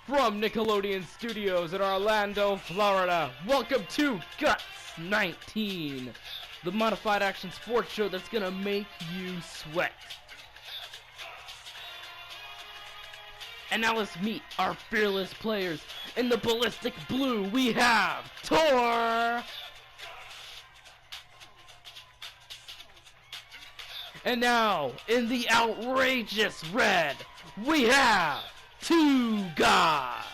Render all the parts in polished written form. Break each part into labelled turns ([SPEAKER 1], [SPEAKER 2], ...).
[SPEAKER 1] From Nickelodeon Studios in Orlando, Florida, welcome to Guts 19, the modified action sports show that's gonna make you sweat. And now let's meet our fearless players. In the ballistic blue, we have Tor. And now, in the outrageous red, we have God.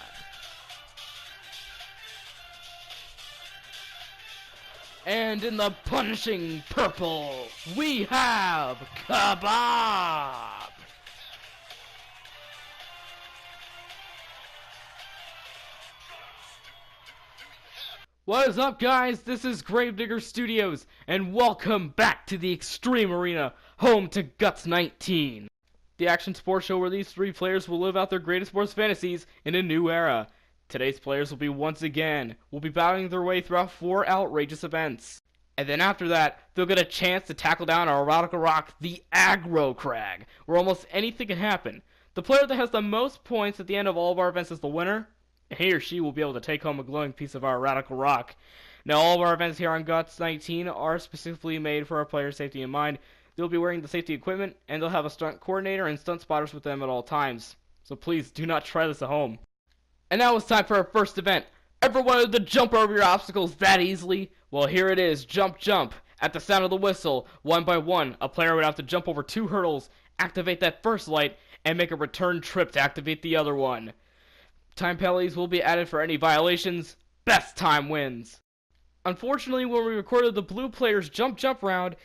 [SPEAKER 1] And in the punishing purple, we have Kebab. What is up, guys? This is Gravedigger Studios, and welcome back to the Extreme Arena, home to Guts 19. The action sports show where these three players will live out their greatest sports fantasies in a new era. Today's players will be battling their way throughout 4 outrageous events. And then after that, they'll get a chance to tackle down our radical rock, the Aggro Crag, where almost anything can happen. The player that has the most points at the end of all of our events is the winner. He or she will be able to take home a glowing piece of our radical rock. Now, all of our events here on Guts 19 are specifically made for our players' safety in mind. They'll be wearing the safety equipment, and they'll have a stunt coordinator and stunt spotters with them at all times. So please, do not try this at home. And now it's time for our first event. Ever wanted to jump over your obstacles that easily? Well, here it is, jump, jump. At the sound of the whistle, one by one, a player would have to jump over 2 hurdles, activate that first light, and make a return trip to activate the other one. Time penalties will be added for any violations. Best time wins. Unfortunately, when we recorded the blue player's jump round,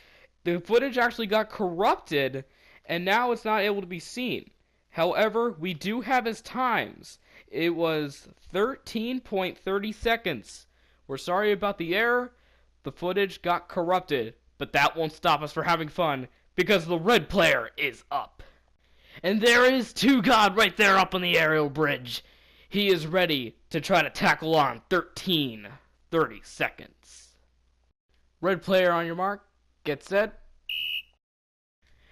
[SPEAKER 1] the footage actually got corrupted, and now it's not able to be seen. However, we do have his times. It was 13.30 seconds. We're sorry about the error. The footage got corrupted, but that won't stop us from having fun, because the red player is up. And there is God right there up on the aerial bridge. He is ready to try to tackle on 13:30 seconds. Red player on your mark. Get set.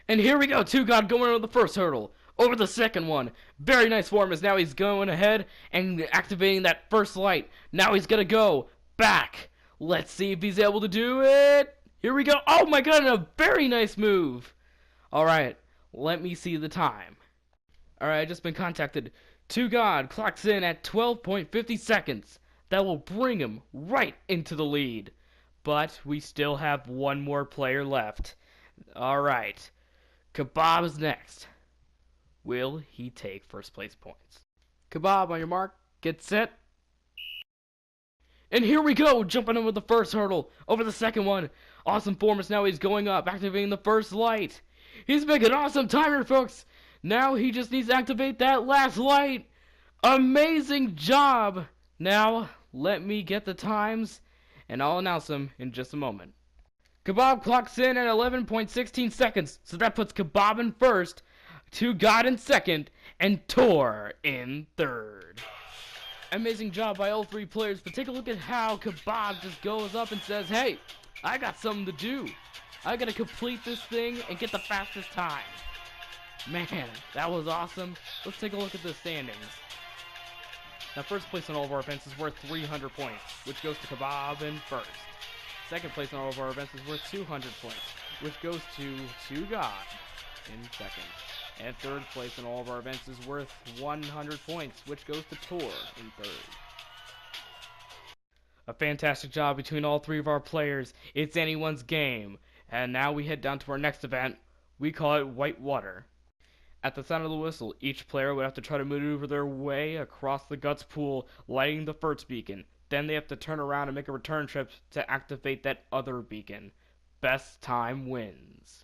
[SPEAKER 1] And here we go, God going over the first hurdle. Over the second one. Very nice form as now he's going ahead and activating that first light. Now he's gonna go back. Let's see if he's able to do it. Here we go. Oh my god, a very nice move. Alright, let me see the time. Alright, I just been contacted. God clocks in at 12.50 seconds. That will bring him right into the lead. But we still have one more player left. Alright. Kebab is next. Will he take first place points? Kebab, on your mark, get set. And here we go, jumping over the first hurdle, over the second one. Awesome form is now he's going up, activating the first light. He's making awesome timer, folks. Now he just needs to activate that last light. Amazing job. Now, let me get the times, and I'll announce them in just a moment. Kebab clocks in at 11.16 seconds, so that puts Kebab in first, God in second, and Tor in third. Amazing job by all 3 players, but take a look at how Kebab just goes up and says, hey, I got something to do. I gotta complete this thing and get the fastest time. Man, that was awesome. Let's take a look at the standings. Now, first place in all of our events is worth 300 points, which goes to Kebab in first. Second place in all of our events is worth 200 points, which goes to God in second. And third place in all of our events is worth 100 points, which goes to Tor in third. A fantastic job between all 3 of our players. It's anyone's game. And now we head down to our next event. We call it White Water. At the sound of the whistle, each player would have to try to maneuver their way across the Guts pool, lighting the first beacon. Then they have to turn around and make a return trip to activate that other beacon. Best time wins.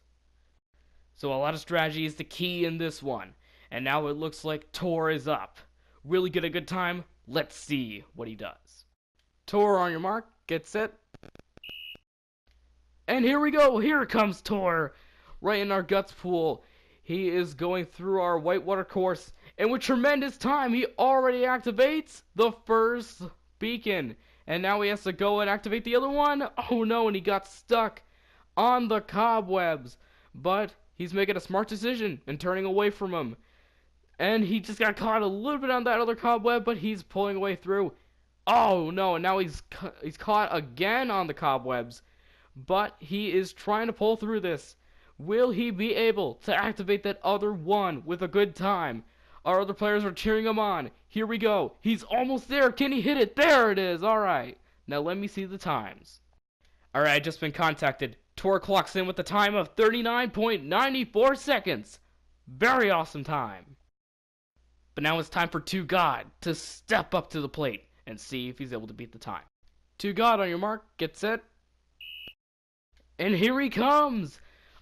[SPEAKER 1] So a lot of strategy is the key in this one. And now it looks like Tor is up. Really get a good time? Let's see what he does. Tor, on your mark, get set. And here we go. Here comes Tor. Right in our Guts pool. He is going through our whitewater course, and with tremendous time, he already activates the first beacon. And now he has to go and activate the other one. Oh no, and he got stuck on the cobwebs. But he's making a smart decision and turning away from him. And he just got caught a little bit on that other cobweb, but he's pulling away through. Oh no, and now he's caught again on the cobwebs. But he is trying to pull through this. Will he be able to activate that other one with a good time? Our other players are cheering him on. Here we go. He's almost there. Can he hit it? There it is. Alright. Now let me see the times. Alright, I just been contacted. Tor clocks in with a time of 39.94 seconds. Very awesome time. But now it's time for 2God to step up to the plate and see if he's able to beat the time. 2God, on your mark, get set. And here he comes!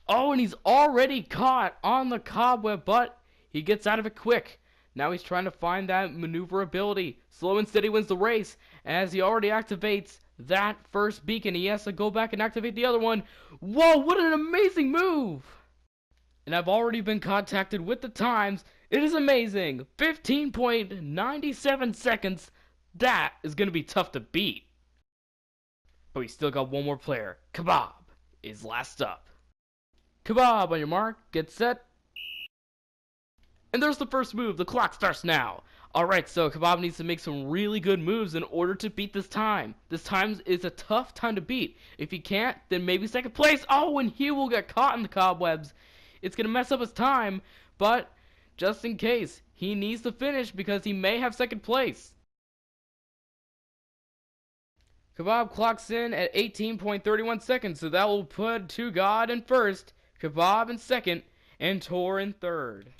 [SPEAKER 1] Oh, and he's already caught on the cobweb, but he gets out of it quick. Now he's trying to find that maneuverability. Slow and steady wins the race. As he already activates that first beacon, he has to go back and activate the other one. Whoa, what an amazing move! And I've already been contacted with the times. It is amazing. 15.97 seconds. That is going to be tough to beat. But we still got one more player. Kebab is last up. Kebab, on your mark, get set. And there's the first move. The clock starts now. Alright, so Kebab needs to make some really good moves in order to beat this time. This time is a tough time to beat. If he can't, then maybe second place. Oh, and he will get caught in the cobwebs. It's going to mess up his time, but just in case, he needs to finish because he may have second place. Kebab clocks in at 18.31 seconds, so that will put 2God in first, Kebab in second, and Tor in third.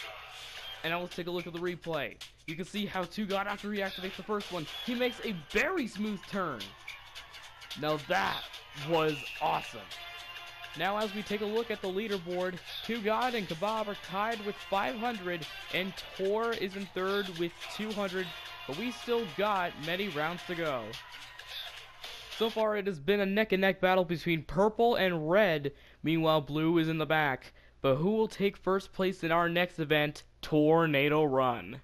[SPEAKER 1] And now let's take a look at the replay. You can see how 2God, after he activates the first one, he makes a very smooth turn. Now that was awesome. Now as we take a look at the leaderboard, 2God and Kebab are tied with 500, and Tor is in third with 200, but we still got many rounds to go. So far it has been a neck and neck battle between purple and red, meanwhile blue is in the back. But who will take first place in our next event, Tornado Run?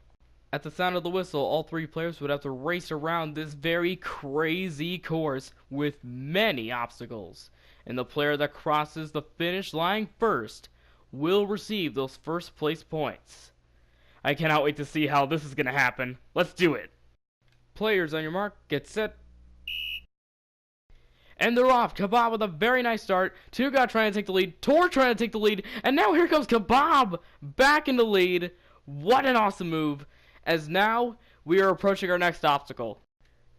[SPEAKER 1] At the sound of the whistle, all three players would have to race around this very crazy course with many obstacles. And the player that crosses the finish line first will receive those first place points. I cannot wait to see how this is going to happen. Let's do it. Players, on your mark, get set. And they're off. Kebab with a very nice start. 2God trying to take the lead. Tor trying to take the lead. And now here comes Kebab back in the lead. What an awesome move. As now we are approaching our next obstacle.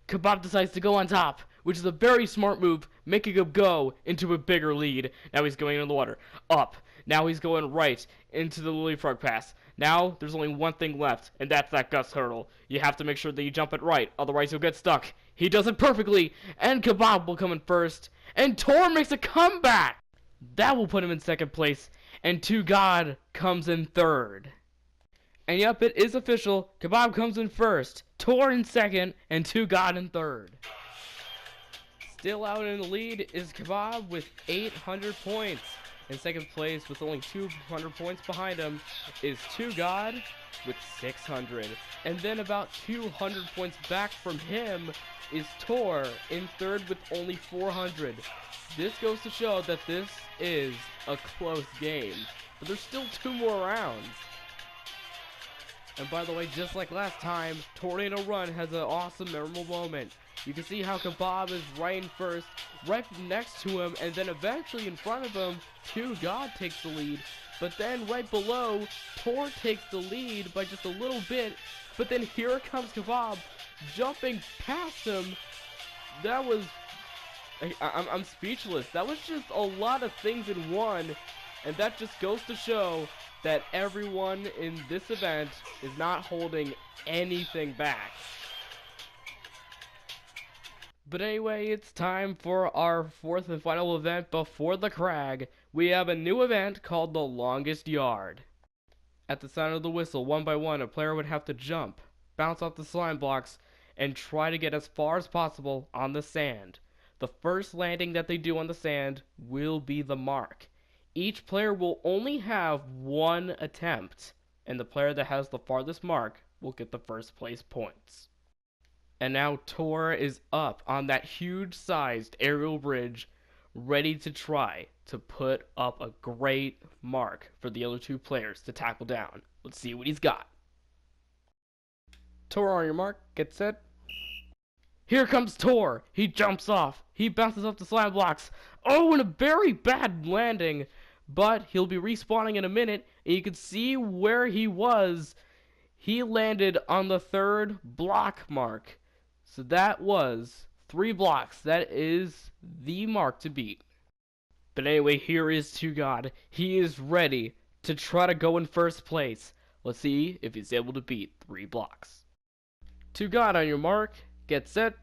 [SPEAKER 1] Kebab decides to go on top, which is a very smart move, making him go into a bigger lead. Now he's going into the water. Up. Now he's going right into the leapfrog pass. Now there's only one thing left, and that's that Gus hurdle. You have to make sure that you jump it right, otherwise you'll get stuck. He does it perfectly, and Kebab will come in first, and Tor makes a comeback! That will put him in second place, and 2God comes in third. And yep, it is official. Kebab comes in first, Tor in second, and 2God in third. Still out in the lead is Kebab with 800 points. In second place, with only 200 points behind him, is 2God with 600. And then about 200 points back from him is Tor in third with only 400. This goes to show that this is a close game. But there's still 2 more rounds. And by the way, just like last time, Tornado Run has an awesome, memorable moment. You can see how Kebab is right in first, right next to him, and then eventually in front of him, 2God takes the lead. But then right below, Tor takes the lead by just a little bit. But then here comes Kebab, jumping past him. That was... I'm speechless. That was just a lot of things in one. And that just goes to show that everyone in this event is not holding anything back. But anyway, it's time for our 4th and final event before the crag. We have a new event called the Longest Yard. At the sound of the whistle, one by one, a player would have to jump, bounce off the slime blocks, and try to get as far as possible on the sand. The first landing that they do on the sand will be the mark. Each player will only have one attempt, and the player that has the farthest mark will get the first place points. And now Tor is up on that huge-sized aerial bridge, ready to try to put up a great mark for the other 2 players to tackle down. Let's see what he's got. Tor, on your mark, get set. Here comes Tor. He jumps off. He bounces off the slime blocks. Oh, and a very bad landing. But he'll be respawning in a minute, and you can see where he was. He landed on the 3rd block mark. So that was 3 blocks. That is the mark to beat. But anyway, here is 2God. He is ready to try to go in first place. Let's see if he's able to beat 3 blocks. 2God, on your mark, get set.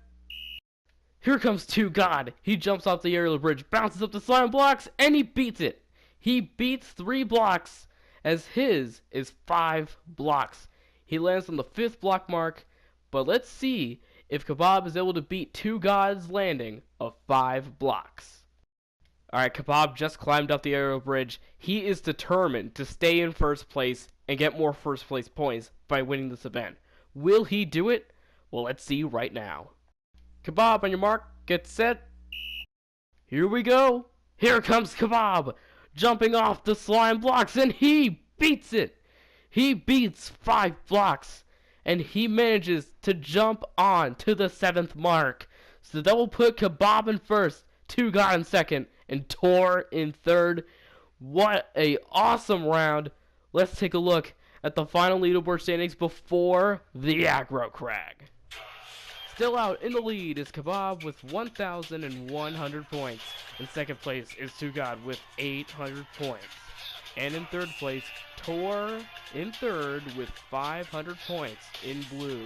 [SPEAKER 1] Here comes 2God. He jumps off the aerial bridge, bounces up the slime blocks, and he beats it. He beats 3 blocks, as his is 5 blocks. He lands on the 5th block mark, but let's see if Kebab is able to beat 2God's landing of 5 blocks. Alright, Kebab just climbed up the aerial bridge. He is determined to stay in first place and get more first place points by winning this event. Will he do it? Well, let's see right now. Kebab, on your mark, get set. Here we go. Here comes Kebab, jumping off the slime blocks, and he beats it. He beats 5 blocks, and he manages to jump on to the 7th mark. So that will put Kebab in first, 2God in second, and Tor in third. What a awesome round. Let's take a look at the final leaderboard standings before the aggro crag. Still out in the lead is Kebab with 1,100 points. In second place is 2God with 800 points. And in third place, Tor in third with 500 points in blue.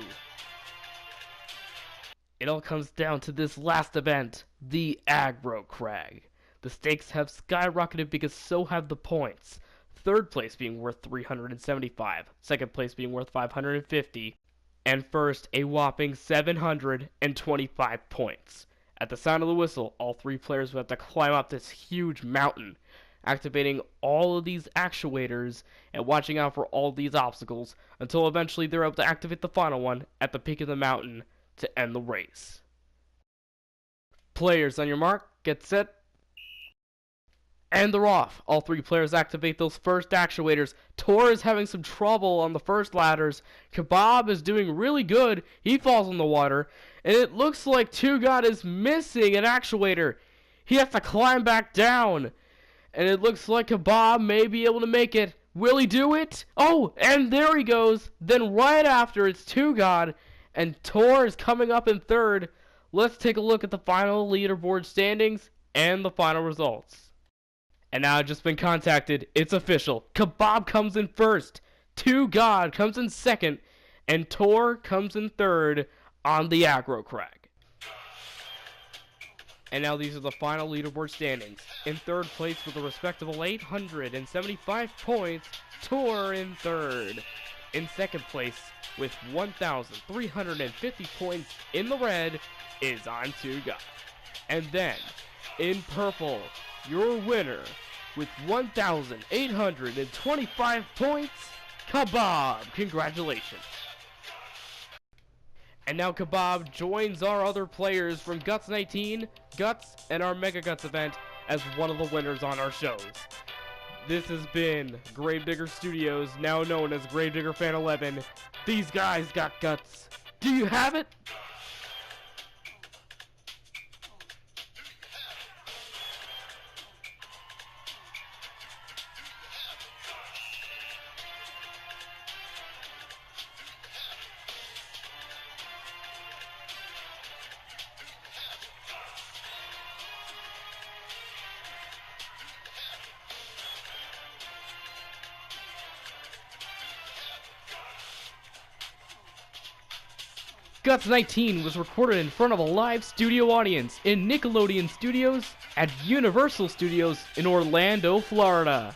[SPEAKER 1] It all comes down to this last event, the aggro crag. The stakes have skyrocketed because so have the points. Third place being worth 375, second place being worth 550, and first a whopping 725 points. At the sound of the whistle, all 3 players will have to climb up this huge mountain, activating all of these actuators and watching out for all these obstacles until eventually they're able to activate the final one at the peak of the mountain to end the race. Players, on your mark, get set, and they're off. All 3 players activate those first actuators. Tor is having some trouble on the first ladders. Kebab is doing really good. He falls in the water. And it looks like 2God is missing an actuator. He has to climb back down. And it looks like Kebab may be able to make it. Will he do it? Oh, and there he goes. Then right after, it's 2God. And Tor is coming up in third. Let's take a look at the final leaderboard standings and the final results. And now I've just been contacted. It's official. Kebab comes in first. 2God comes in second. And Tor comes in third on the aggro crag. And now these are the final leaderboard standings. In third place with a respectable 875 points, Tor in third. In second place with 1,350 points in the red is on 2God. And then, in purple, your winner with 1,825 points, Kebab. Congratulations. And now Kebab joins our other players from Guts 19, Guts, and our Mega Guts event as one of the winners on our shows. This has been Gravedigger Studios, now known as Gravedigger Fan 11. These guys got guts. Do you have it? Guts 19 was recorded in front of a live studio audience in Nickelodeon Studios at Universal Studios in Orlando, Florida.